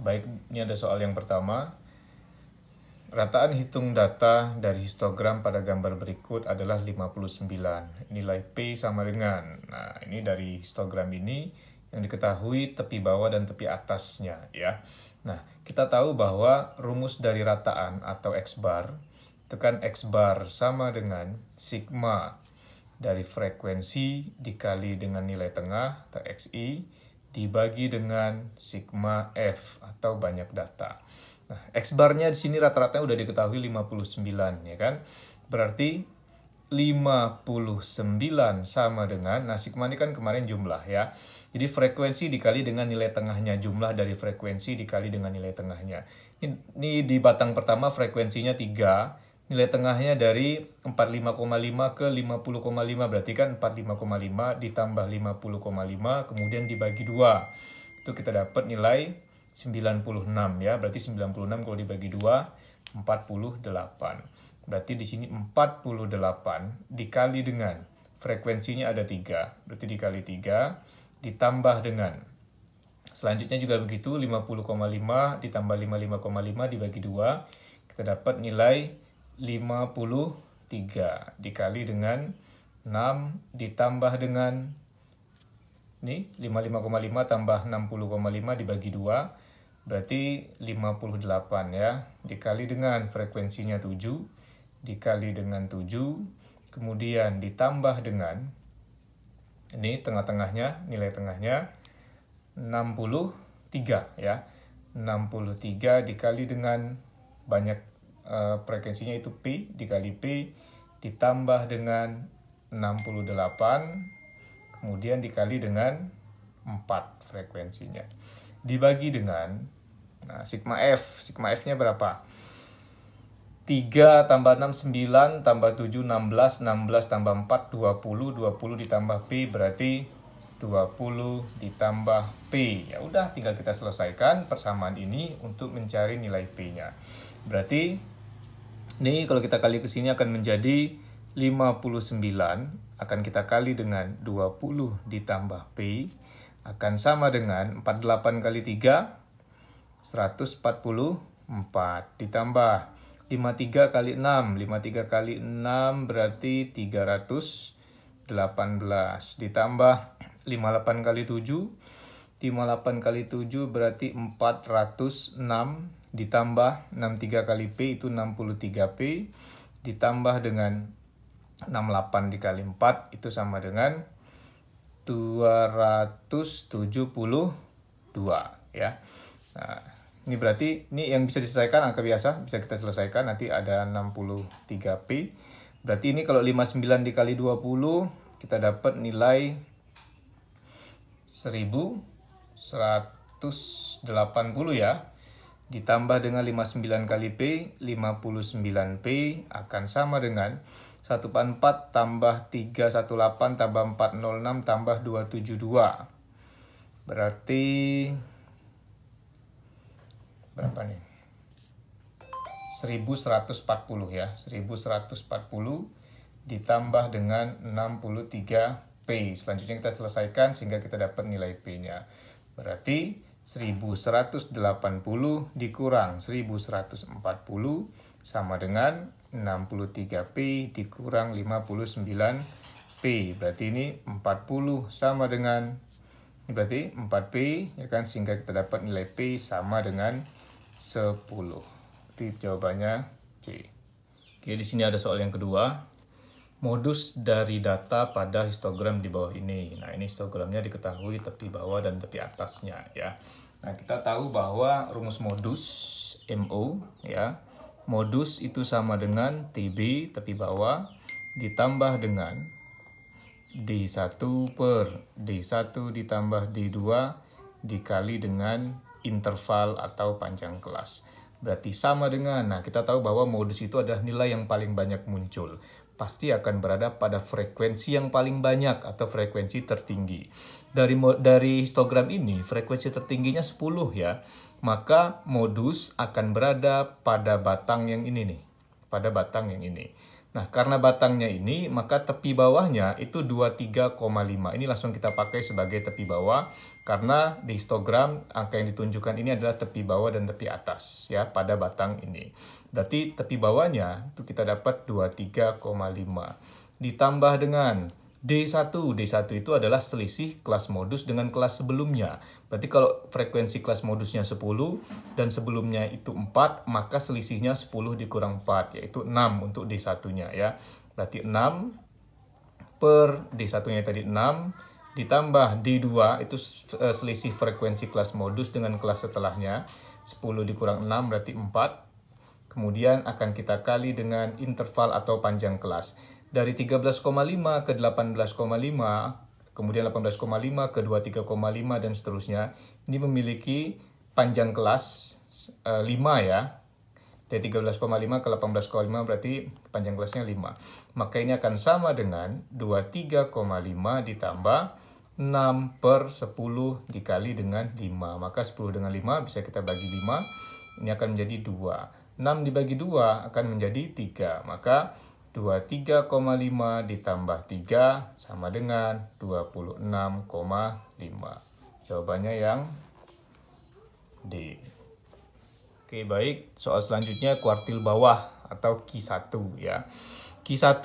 Baik, ini ada soal yang pertama. Rataan hitung data dari histogram pada gambar berikut adalah 59. Nilai P sama dengan. Nah, ini dari histogram ini yang diketahui tepi bawah dan tepi atasnya ya. Nah, kita tahu bahwa rumus dari rataan atau X bar, tekan X bar sama dengan sigma dari frekuensi dikali dengan nilai tengah atau XI dibagi dengan sigma F atau banyak data. Nah, X bar-nya di sini rata-rata udah diketahui 59 ya kan. Berarti 59 sama dengan, nah sigma ini kan kemarin jumlah ya. Jadi frekuensi dikali dengan nilai tengahnya, jumlah dari frekuensi dikali dengan nilai tengahnya. Ini di batang pertama frekuensinya 3, nilai tengahnya dari 45,5 ke 50,5, berarti kan 45,5 ditambah 50,5 kemudian dibagi 2. Itu kita dapat nilai 96 ya, berarti 96 kalau dibagi 2, 48. Berarti di sini 48 dikali dengan frekuensinya ada 3, berarti dikali 3, ditambah dengan, selanjutnya juga begitu, 50,5 ditambah 55,5 dibagi 2, kita dapat nilai 53, dikali dengan 6, ditambah dengan ini 55,5 tambah 60,5 dibagi 2, berarti 58 ya, dikali dengan frekuensinya 7, dikali dengan 7, kemudian ditambah dengan, ini tengah-tengahnya, nilai tengahnya 63 ya, 63 dikali dengan banyak frekuensinya itu P, dikali P, ditambah dengan 68, kemudian dikali dengan 4 frekuensinya. Dibagi dengan, nah, sigma F-nya berapa? 3 tambah 6, 9, tambah 7, 16, 16 tambah 4, 20, 20 ditambah P, berarti 20 ditambah P. Ya udah, tinggal kita selesaikan persamaan ini untuk mencari nilai P-nya. Berarti, ini kalau kita kali ke sini akan menjadi 59, akan kita kali dengan 20 ditambah P, akan sama dengan 48 kali 3, 144, ditambah 53 kali 6, 53 kali 6 berarti 318, ditambah 58 kali 7, 58 kali 7 berarti 406, ditambah 63 kali P itu 63 P, ditambah dengan 68 dikali 4 itu sama dengan 272 ya. Nah, ini berarti ini yang bisa diselesaikan angka biasa, bisa kita selesaikan, nanti ada 63P. Berarti ini kalau 59 dikali 20 kita dapat nilai 1180 ya. Ditambah dengan 59 kali P, 59P akan sama dengan 144 tambah 318 tambah 406 tambah 272. Berarti berapa nih? 1140 ya. 1140 ditambah dengan 63P. Selanjutnya kita selesaikan sehingga kita dapat nilai P-nya. Berarti 1180 dikurang 1140 sama dengan 63P dikurang 59P. Berarti ini 40 sama dengan, ini berarti 4P ya kan, sehingga kita dapat nilai P sama dengan 10. Jadi jawabannya C. Oke, di sini ada soal yang kedua. Modus dari data pada histogram di bawah ini. Nah, ini histogramnya diketahui tepi bawah dan tepi atasnya ya. Nah, kita tahu bahwa rumus modus MO ya. Modus itu sama dengan TB tepi bawah ditambah dengan D1 per D1 ditambah D2 dikali dengan interval atau panjang kelas. Berarti sama dengan, nah kita tahu bahwa modus itu adalah nilai yang paling banyak muncul. Pasti akan berada pada frekuensi yang paling banyak atau frekuensi tertinggi. Dari histogram ini, frekuensi tertingginya 10 ya. Maka modus akan berada pada batang yang ini nih. Pada batang yang ini. Nah, karena batangnya ini, maka tepi bawahnya itu 23,5. Ini langsung kita pakai sebagai tepi bawah, karena di histogram angka yang ditunjukkan ini adalah tepi bawah dan tepi atas ya pada batang ini. Berarti tepi bawahnya itu kita dapat 23,5. Ditambah dengan D1. D1 itu adalah selisih kelas modus dengan kelas sebelumnya. Berarti kalau frekuensi kelas modusnya 10 dan sebelumnya itu 4, maka selisihnya 10 dikurang 4, yaitu 6 untuk D1-nya ya. Berarti 6 per D1-nya tadi 6, ditambah D2 itu selisih frekuensi kelas modus dengan kelas setelahnya. 10 dikurang 6 berarti 4. Kemudian akan kita kali dengan interval atau panjang kelas. Dari 13,5 ke 18,5, kemudian 18,5 ke 23,5 dan seterusnya. Ini memiliki panjang kelas 5 ya. Dari 13,5 ke 18,5 berarti panjang kelasnya 5. Maka ini akan sama dengan 23,5 ditambah 6 per 10 dikali dengan 5. Maka 10 dengan 5 bisa kita bagi 5. Ini akan menjadi 2. 6 dibagi 2 akan menjadi 3. Maka 23,5 ditambah 3 sama dengan 26,5. Jawabannya yang D. Oke, baik. Soal selanjutnya kuartil bawah atau Q1 ya. Q1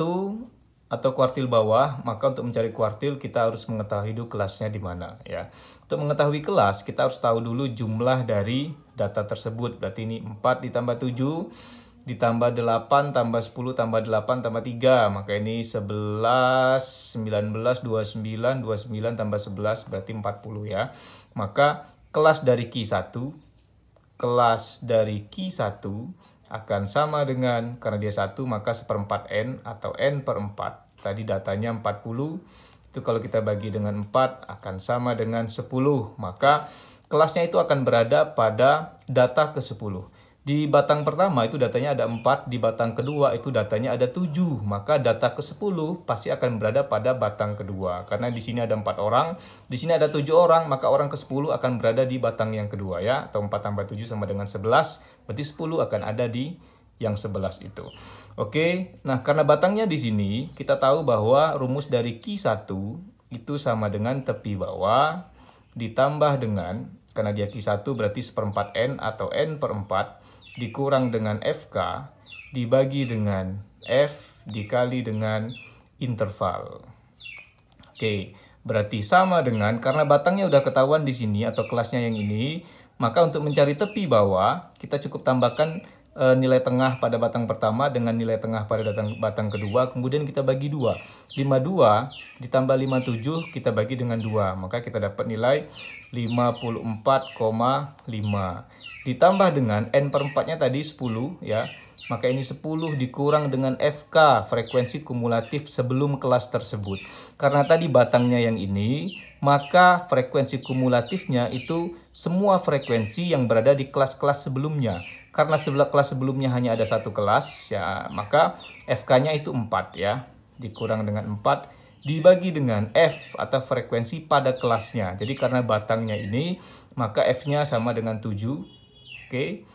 atau kuartil bawah, maka untuk mencari kuartil kita harus mengetahui dulu kelasnya di mana ya. Untuk mengetahui kelas, kita harus tahu dulu jumlah dari data tersebut. Berarti ini 4 ditambah 7 ditambah 8 tambah 10 tambah 8 tambah 3. Maka ini 11, 19, 29, 29 tambah 11 berarti 40 ya. Maka kelas dari Q1 akan sama dengan, karena dia 1 maka 1/4 N atau N per 4. Tadi datanya 40, itu kalau kita bagi dengan 4 akan sama dengan 10. Maka kelasnya itu akan berada pada data ke-10. Di batang pertama itu datanya ada 4, di batang kedua itu datanya ada 7. Maka data ke-10 pasti akan berada pada batang kedua. Karena di sini ada 4 orang, di sini ada 7 orang, maka orang ke-10 akan berada di batang yang kedua ya. Atau 4 tambah 7 sama dengan 11, berarti 10 akan ada di yang 11 itu. Oke, nah karena batangnya di sini, kita tahu bahwa rumus dari Q1 itu sama dengan tepi bawah ditambah dengan, karena dia Q1 berarti 1/4 N atau N per 4, dikurang dengan FK dibagi dengan F dikali dengan interval. Oke, berarti sama dengan, karena batangnya udah ketahuan di sini atau kelasnya yang ini, maka untuk mencari tepi bawah kita cukup tambahkan nilai tengah pada batang pertama dengan nilai tengah pada batang kedua, kemudian kita bagi 2. 52 ditambah 57 kita bagi dengan 2, maka kita dapat nilai 54,5. Ditambah dengan N per 4-nya tadi 10 ya. Maka ini 10 dikurang dengan FK, frekuensi kumulatif sebelum kelas tersebut. Karena tadi batangnya yang ini, maka frekuensi kumulatifnya itu semua frekuensi yang berada di kelas-kelas sebelumnya. Karena kelas sebelumnya hanya ada satu kelas, ya maka FK-nya itu 4 ya. Dikurang dengan 4 dibagi dengan F atau frekuensi pada kelasnya. Jadi karena batangnya ini, maka F-nya sama dengan 7. Oke,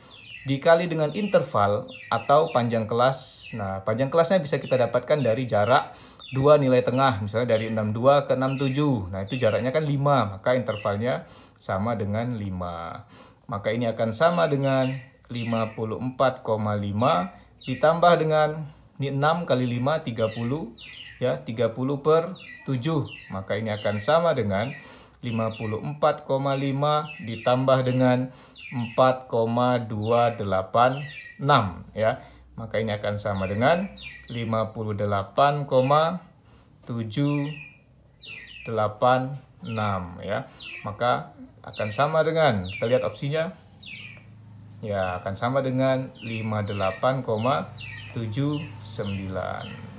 dikali dengan interval atau panjang kelas. Nah, panjang kelasnya bisa kita dapatkan dari jarak 2 nilai tengah, misalnya dari 62 ke 67. Nah, itu jaraknya kan 5, maka intervalnya sama dengan 5. Maka ini akan sama dengan 54,5 ditambah dengan ini 6 kali 5, 30 ya, 30 per 7. Maka ini akan sama dengan 54,5 ditambah dengan 4,286 ya. Maka ini akan sama dengan 58,786 ya. Maka akan sama dengan, kita lihat opsinya. Ya, akan sama dengan 58,79.